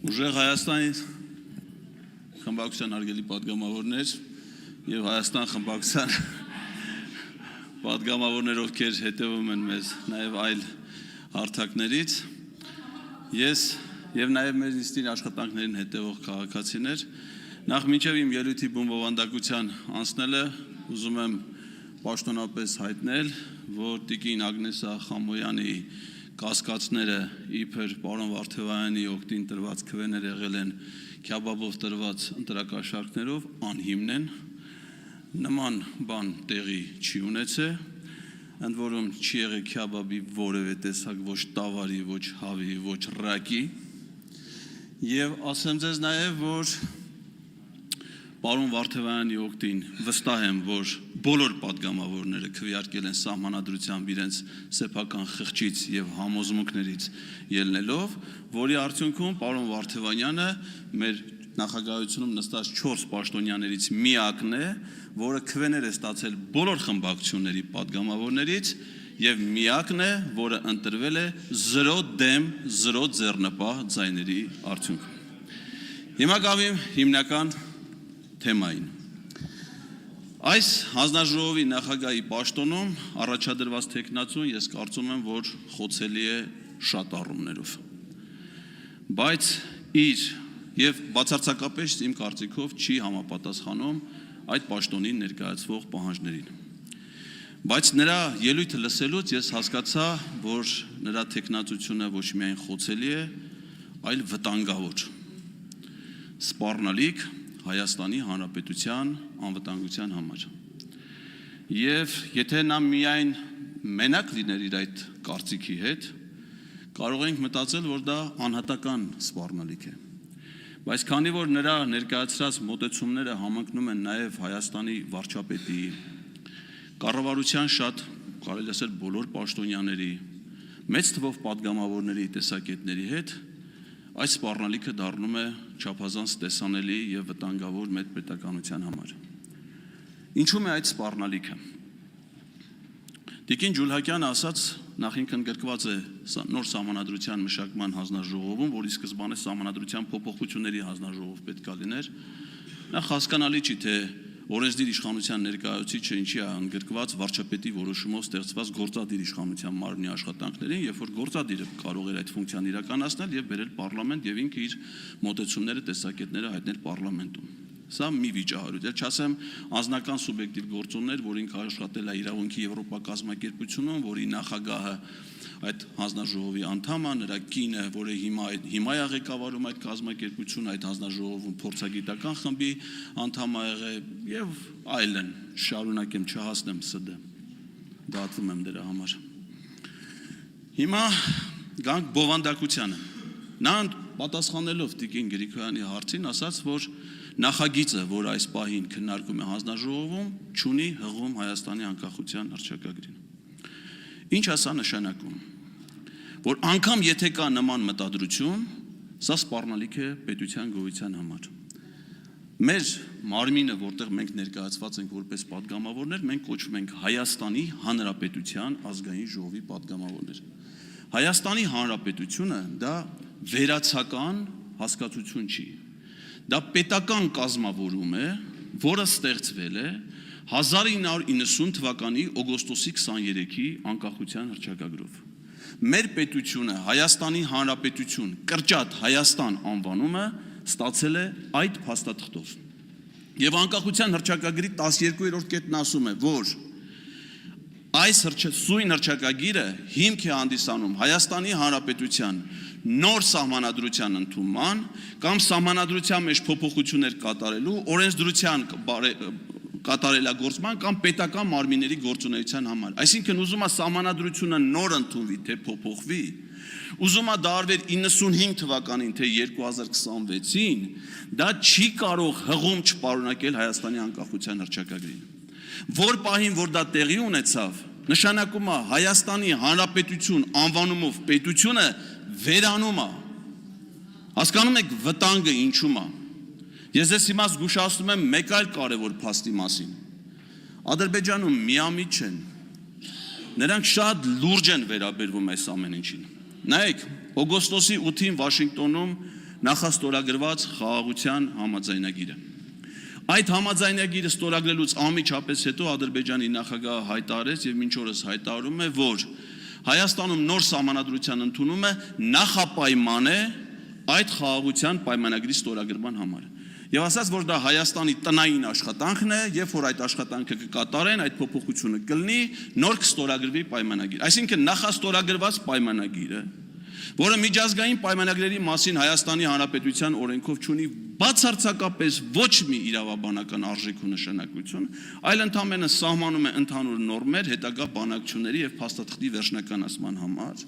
Ուժեղ Հայաստանի խմբակցության արգելի պատգամավորներ եւ Հայաստան խմբակցության պատգամավորներ, ովքեր հետևում են մեզ նաեւ այլ հարթակներից, ես եւ նաեւ մեր նիստին աշխատանքներին հետևող քաղաքացիներ, նախ մինչեւ իմ ելույթի բումբովանդակության անցնելը ուզում եմ պաշտոնապես հայտնել, որ Տիկին Ագնեսա Խամոյանի կասկածները իբր պարոն Վարդևայանի օգտին տրված քվեներ եղել են քյաբաբով տրված ընտրակաշառքներով անհիմն են, նման բան տեղի չի ունեցել, ընդ որում չի եղել քյաբաբի որևէ տեսակ ոչ տավարի, ոչ հավի, ոչ ռակի, եւ ասեմ ձեզ նաեւ, որ պարոն Վարդևայանի օգտին վստահ եմ, որ բոլոր պատգամավորները քվեարկել են սահմանադրությամբ իրենց սեփական խղճից եւ համոզմունքներից ելնելով, որի արդյունքում պարոն Վարդևանյանը մեր նախագահությունում նստած 4 պաշտոնյաներից միակն է, որը քվեներ է ստացել բոլոր խմբակցությունների պատգամավորներից եւ միակն է, որը ընտրվել է 0 դեմ 0 ձեռնպահ ձայների արդյունքում։ Հիմա գավիմ հիմնական թեմային։ Այս հանձնաժողովի նախագահի պաշտոնում առաջադրված թեկնածուն ես կարծում եմ, որ խոցելի է շատ առումներով։ Բայց իր եւ բացարձակապես իմ կարծիքով չի համապատասխանում այդ պաշտոնին ներկայացվող պահանջներին։ Բայց նրա ելույթը լսելուց ես հասկացա, որ նրա թեկնածությունը ոչ միայն խոցելի է, այլ վտանգավոր։ Սպառնալիք Հայաստանի Հանրապետության անվտանգության համար։ Եվ եթե նա միայն մենակ լիներ իր այդ կարծիքի հետ, կարող ենք մտածել, որ դա անհատական սպառնալիք է։ Բայց քանի որ նրա ներկայացրած մոտեցումները համընկնում են նաև Հայաստանի վարչապետի, կառավարության շատ, կարելի ասել բոլոր պաշտոնյաների, մեծ թվով պատգամավորների տեսակետների հետ, այս սպառնալիքը դառնում է չափազանց տեսանելի եւ վտանգավոր մեր պետականության համար։ Ինչու՞ է այդ սպառնալիքը։ Տիկին Ջուլհակյանը ասաց, նախինքն ընդգրկված է նոր սահմանադրության մշակման հանձնաժողովում, որի սկզբանե սահմանադրության փոփոխությունների հանձնաժողով պետք է լիներ։ Նախ հասկանալի չի, թե օրենսդիր իշխանության ներկայացուցիչը ինչի է ընդգրկված վարչապետի որոշումով ստեղծված գործադիր իշխանության մարմնի աշխատանքներին, երբ որ գործադիրը կարող էր այդ ֆունկցիան իրականացնել եւ բերել պարլամենտ եւ ինքը իր մոտեցումները, տեսակետները հայտնել պարլամենտում։ Սա մի վիճահարույց է, չասեմ անձնական սուբյեկտիվ գործոններ, որ ինքը աշխատել է իրավունքի Եվրոպա կազմակերպությունում, որի նախագահը այդ հանձնաժողովի անդամ է, նրա կինը, որը հիմա է ղեկավարում այդ կազմակերպությունը, այդ հանձնաժողովում փորձագիտական խմբի անդամ է եղել եւ այլն, շարունակեմ չհասնեմ ՍԴ, դատվում եմ դրա համար։ Հիմա գանք բովանդակությանը։ Նա պատասխանելով Տիկին Գրիգորյանի հարցին ասաց, որ նախագիծը, որ այս պահին քննարկում է հանձնաժողովում, չունի հղում Հայաստանի անկախության հռչակագրին։ Ինչ է սա նշանակում, որ անգամ եթե կա նման մտադրություն, սա սպառնալիք է պետության գոյության համար։ Մեր մարմինը, որտեղ մենք ներկայացված ենք որպես պատգամավորներ, մենք կոչվում ենք Հայաստանի Հանրապետության ազգային ժողովի պատգամավորներ։ Հայաստանի Հանրապետությունը դա վերացական հասկացություն չի։ Դա պետական կազմավորում է, որը ստեղծվել է 1990 թվականի օգոստոսի 23-ի անկախության հռչակագրով։ Մեր պետությունը Հայաստանի Հանրապետություն կրճատ Հայաստան անվանումը ստացել է այդ փաստաթղթով։ Եվ անկախության հռչակագրի 12-րդ կետն ասում է, որ այս սույն հռչակագիրը հիմք է հանդիսանում Հայաստանի Հանրապետության նոր սահմանադրության ընդունման կամ սահմանադրության մեջ փոփոխություններ կատարելու, օրենսդրության կատարելագործման կամ պետական մարմինների գործունեության համար։ Այսինքն ուզում է սահմանադրությունը նոր ընդունվի, թե փոփոխվի, ուզում է դա արվեր 95 թվականին, թե 2026-ին, դա չի կարող հղում չպարունակել Հայաստանի անկախության հռչակագրին։ Որ պահին, որ դա տեղի ունեցավ, նշանակում է Հայաստանի Հանրապետություն անվանումով պետությունը վերանում է։ Հասկանում եք վտանգը ինչու՞մ է։ Ես ձեզ հիմա զգուշացնում եմ մեկ այլ կարևոր փաստի մասին։ Ադրբեջանում միամիտ չեն։ Նրանք շատ լուրջ են վերաբերվում այս ամեն ինչին։ Նայեք, օգոստոսի 8-ին Վաշինգտոնում նախաստորագրված խաղաղության համաձայնագիրը։ Այդ համաձայնագիրը ստորագրելուց անմիջապես հետո Ադրբեջանի նախագահը հայտարարեց եւ մինչ օրս հայտարարում է, որ Հայաստանում նոր սահմանադրության ընդունումը նախապայման է այդ խաղաղության պայմանագրի ստորագրման համար։ Եվ ասաց, որ դա Հայաստանի տնային աշխատանքն է, երբ որ այդ աշխատանքը կկատարեն, այդ փոփոխությունը կլինի, նոր կստորագրվի պայմանագիր։ Այսինքն նախաստորագրված պայմանագիրը, որը միջազգային պայմանագրերի մասին Հայաստանի Հանրապետության օրենքով չունի բացարձակապես ոչ մի իրավաբանական արժեք ու նշանակություն, այլ ընդամենը սահմանում է ընդհանուր նորմեր հետագա բանակցությունների եւ փաստաթղթի վերջնականացման համար։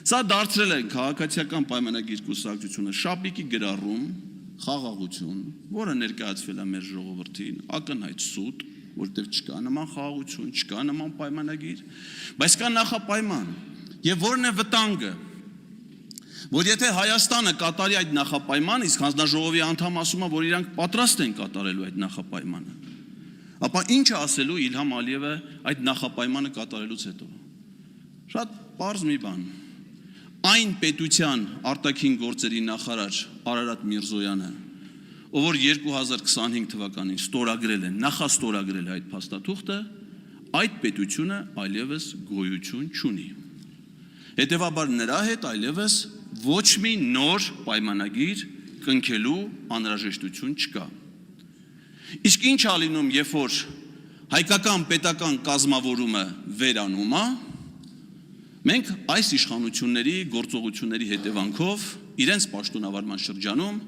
Սա դարձրել է քաղաքացիական պայմանագիր կուսակցությունը շապիկի գրառում, խաղաղություն, որը ներկայացվել է մեր ժողովրդին, ակնհայտ սուտ, որտեղ չկա նման խաղաղություն, չկա նման պայմանագիր, բայց կա նախապայման։ Եվ որն է վտանգը, որ եթե Հայաստանը կատարի այդ նախապայմանը, իսկ հանձնաժողովի անդամ ասում է, որ իրանք պատրաստ են կատարելու այդ նախապայմանը, ապա ինչ է ասելու Իլհամ Ալիևը այդ նախապայմանը կատարելուց հետո։ Շատ պարզ մի բան։ Այն պետության արտաքին գործերի նախարար Արարատ Միրզոյանը, ով որ 2025 թվականին ստորագրել է, նախաստորագրել է այդ փաստաթուղթը, այդ պետությունը այլևս գոյություն չունի։ Հետևաբար նրա հետ այլևս ոչ մի նոր պայմանագիր կնքելու անհրաժեշտություն չկա։ Իսկ ինչ է լինում, երբ որ հայկական պետական կազմավորումը վերանում է, մենք այս իշխանությունների գործողությունների հետևանքով իրենց պաշտոնավարման շրջանում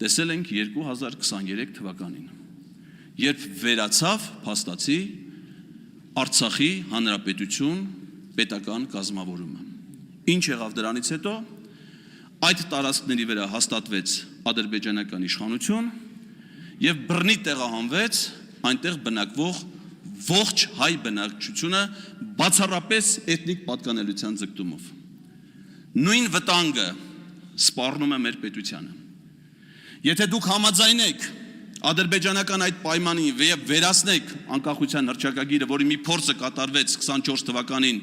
տեսել ենք 2023 թվականին, երբ վերացավ փաստացի Արցախի Հանրապետություն պետական կազմավորումը։ Ինչ եղավ դրանից հետո, այդ տարածքների վրա հաստատվեց ադրբեջանական իշխանություն եւ բռնի տեղահանվեց այնտեղ բնակվող ողջ հայ բնակչությունը բացառապես էթնիկ պատկանելիության ձգտումով։ Նույն վտանգը սպառնում է մեր պետությանը։ Եթե դուք համաձայնեք ադրբեջանական այդ պայմանին եւ վերացնեք անկախության հռչակագիրը, որի մի փորձը կատարվեց 24 թվականին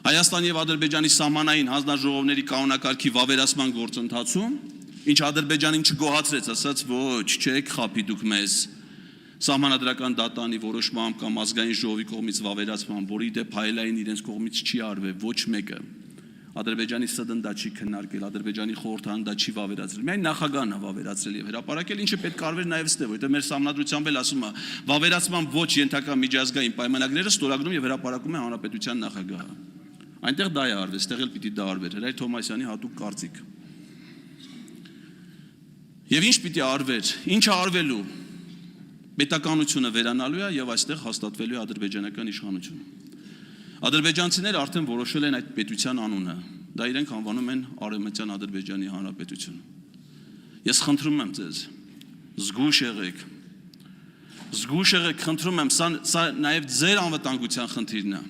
Հայաստանի եւ Ադրբեջանի սահմանային հանձնաժողովների կանոնակարգի վավերացման գործընթացում, ինչ Ադրբեջանին չգոհացրեց, ասաց, ոչ, չեք խափի դուք մեզ սահմանադրական դատանի որոշմամբ կամ ազգային ժողովի կողմից վավերացման, որի դեպ հայելային իրենց կողմից չի արվել ոչ մեկը։ Ադրբեջանի ՍԴՆ դա չի քննարկել, Ադրբեջանի խորհրդարանը դա չի վավերացրել, միայն նախագահն է վավերացրել եւ հրապարակել, ինչը պետք է արվեր նաեւ ստե, որտեղ մեր սահմանադրությամբ էլ ասում է, վավերացման ոչ ենթակա միջազգային պայմանագրերը ստորագրում եւ հրապարակում է հանրապետության նախագահը։ Այնտեղ դա է արվել, ստեղ էլ պիտի դա արվեր, Հրայր Թոմասյանի հատուկ կարծիք։ Եվ ինչ պիտի արվեր, ինչը արվելու, պետականությունը վերանալու է եւ այստեղ հաստատվելու է ադրբեջանական իշխանությունը։ Ադրբեջանցիները արդեն որոշել են այդ պետության անունը, դա իրենք անվանում են Արևմտյան Ադրբեջանի Հանրապետություն։ Ես խնդրում եմ ձեզ, զգույշ եղեք, խնդրում եմ, սա նաեւ ձեր անվտանգության խնդիրն է։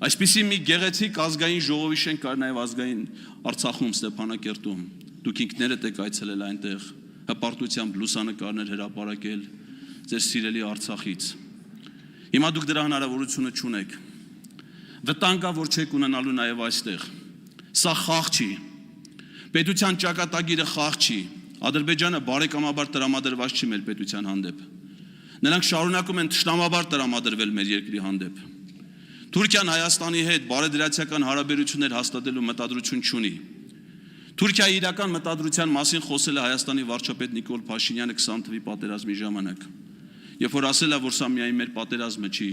Այսպիսի մի գեղեցիկ ազգային ժողովի շենք կար նաև ազգային Արցախում, Ստեփանակերտում։ Դուք ինքներդ եք այցելել այնտեղ, հպարտությամբ լուսանկարներ հրապարակել ձեր սիրելի Արցախից։ Հիմա դուք դրա հնարավորությունը չունեք։ Վտանգ կա, որ չեք ունենալու նաև այստեղ։ Սա խաղ չի։ Պետության ճակատագիրը խաղ չի։ Ադրբեջանը բարեկամաբար տրամադրված չի մեր պետության հանդեպ։ Նրանք շարունակում են թշնամաբար տրամադրվել մեր երկրի հանդեպ։ Թուրքիան Հայաստանի հետ բարեդրացիական հարաբերություններ հաստատելու մտադրություն չունի։ Թուրքիայի իրական մտադրության մասին խոսել է Հայաստանի վարչապետ Նիկոլ Փաշինյանը 20 թվականի պատերազմի ժամանակ։ Երբ որ ասել է, որ սա միայն մեր պատերազմը չի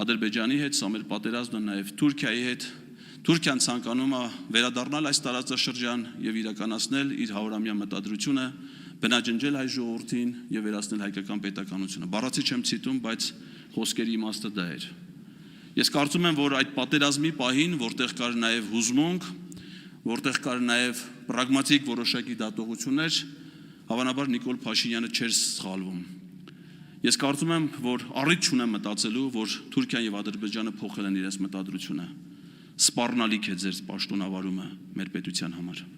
Ադրբեջանի հետ, սա մեր պատերազմն է նաև Թուրքիայի հետ, Թուրքիան ցանկանում է վերադառնալ այս տարածաշրջան եւ իրականացնել իր 100-ամյա մտադրությունը, բնաջնջել հայ ժողովրդին եւ վերացնել հայկական պետականությունը։ Բառացի չեմ ցիտում, բայց խոսքերի իմաստը դա էր։ Ես կարծում եմ, որ այդ պատերազմի պահին, որտեղ կար նաև հուզմունք, որտեղ կար նաև պրագմատիկ որոշակի դատողություններ, հավանաբար Նիկոլ Փաշինյանը չէր սխալվում։ Ես կարծում եմ, որ առիթ չունեմ մտածելու, որ Թուրքիան եւ Ադրբեջանը փոխել են իրենց մտադրությունը։ Սպառնալիք է ձեր պաշտոնավարումը մեր պետության համար։